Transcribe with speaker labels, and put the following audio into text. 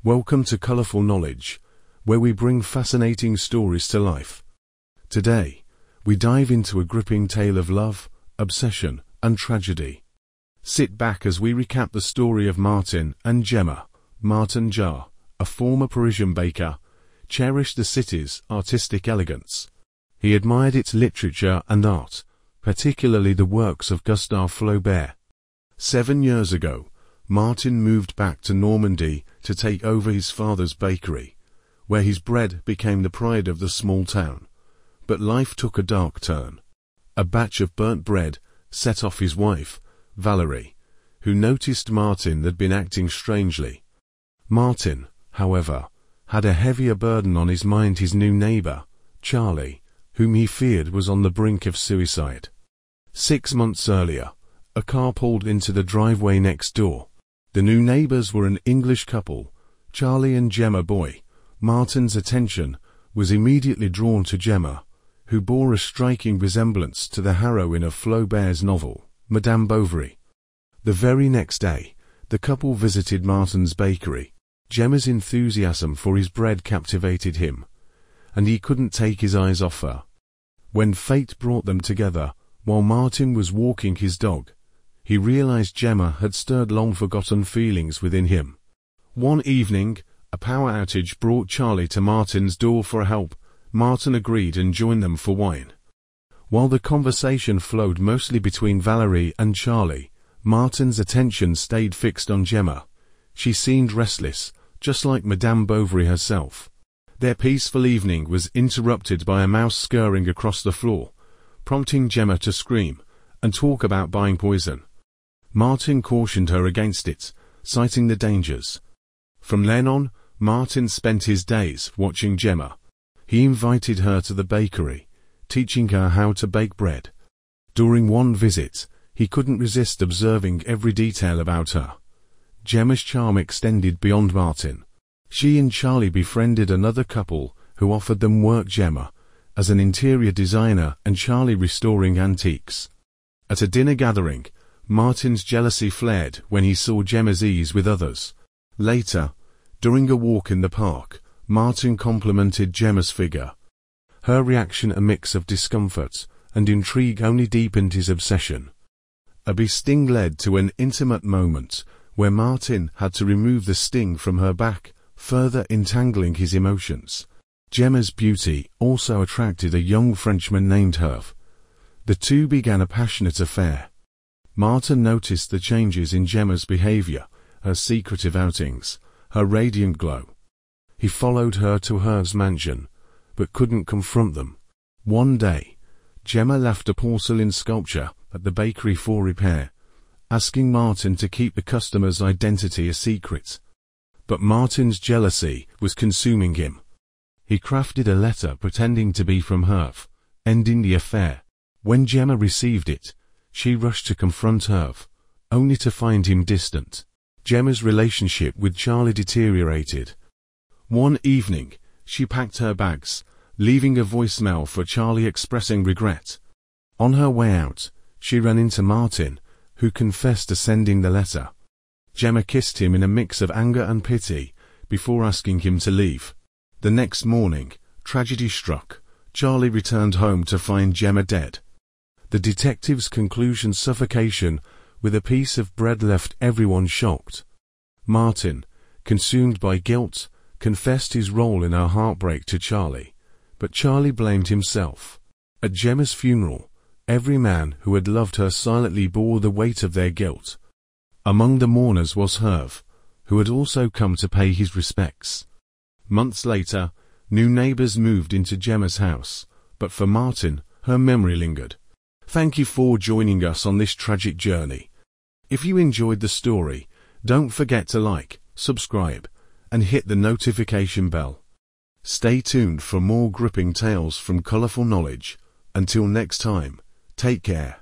Speaker 1: Welcome to Colourful Knowledge, where we bring fascinating stories to life. Today, we dive into a gripping tale of love, obsession, and tragedy. Sit back as we recap the story of Martin and Gemma. Martin Jarre, a former Parisian baker, cherished the city's artistic elegance. He admired its literature and art, particularly the works of Gustave Flaubert. 7 years ago, Martin moved back to Normandy to take over his father's bakery, where his bread became the pride of the small town. But life took a dark turn. A batch of burnt bread set off his wife, Valerie, who noticed Martin had been acting strangely. Martin, however, had a heavier burden on his mind: his new neighbor, Charlie, whom he feared was on the brink of suicide. 6 months earlier, a car pulled into the driveway next door. The new neighbors were an English couple, Charlie and Gemma Boy. Martin's attention was immediately drawn to Gemma, who bore a striking resemblance to the heroine of Flaubert's novel, Madame Bovary. The very next day, the couple visited Martin's bakery. Gemma's enthusiasm for his bread captivated him, and he couldn't take his eyes off her. When fate brought them together, while Martin was walking his dog, he realized Gemma had stirred long-forgotten feelings within him. One evening, a power outage brought Charlie to Martin's door for help. Martin agreed and joined them for wine. While the conversation flowed mostly between Valerie and Charlie, Martin's attention stayed fixed on Gemma. She seemed restless, just like Madame Bovary herself. Their peaceful evening was interrupted by a mouse scurrying across the floor, prompting Gemma to scream and talk about buying poison. Martin cautioned her against it, citing the dangers. From then on, Martin spent his days watching Gemma. He invited her to the bakery, teaching her how to bake bread. During one visit, he couldn't resist observing every detail about her. Gemma's charm extended beyond Martin. She and Charlie befriended another couple who offered them work: Gemma as an interior designer and Charlie restoring antiques. At a dinner gathering, Martin's jealousy flared when he saw Gemma's ease with others. Later, during a walk in the park, Martin complimented Gemma's figure. Her reaction, a mix of discomfort and intrigue, only deepened his obsession. A bee sting led to an intimate moment where Martin had to remove the sting from her back, further entangling his emotions. Gemma's beauty also attracted a young Frenchman named Hervé. The two began a passionate affair. Martin noticed the changes in Gemma's behavior, her secretive outings, her radiant glow. He followed her to Hervé's mansion, but couldn't confront them. One day, Gemma left a porcelain sculpture at the bakery for repair, asking Martin to keep the customer's identity a secret. But Martin's jealousy was consuming him. He crafted a letter pretending to be from Hervé, ending the affair. When Gemma received it, she rushed to confront Hervé, only to find him distant. Gemma's relationship with Charlie deteriorated. One evening, she packed her bags, leaving a voicemail for Charlie expressing regret. On her way out, she ran into Martin, who confessed to sending the letter. Gemma kissed him in a mix of anger and pity before asking him to leave. The next morning, tragedy struck. Charlie returned home to find Gemma dead. The detective's conclusion: suffocation with a piece of bread, left everyone shocked. Martin, consumed by guilt, confessed his role in her heartbreak to Charlie, but Charlie blamed himself. At Gemma's funeral, every man who had loved her silently bore the weight of their guilt. Among the mourners was Hervé, who had also come to pay his respects. Months later, new neighbors moved into Gemma's house, but for Martin, her memory lingered. Thank you for joining us on this tragic journey. If you enjoyed the story, don't forget to like, subscribe, and hit the notification bell. Stay tuned for more gripping tales from Colourful Knowledge. Until next time, take care.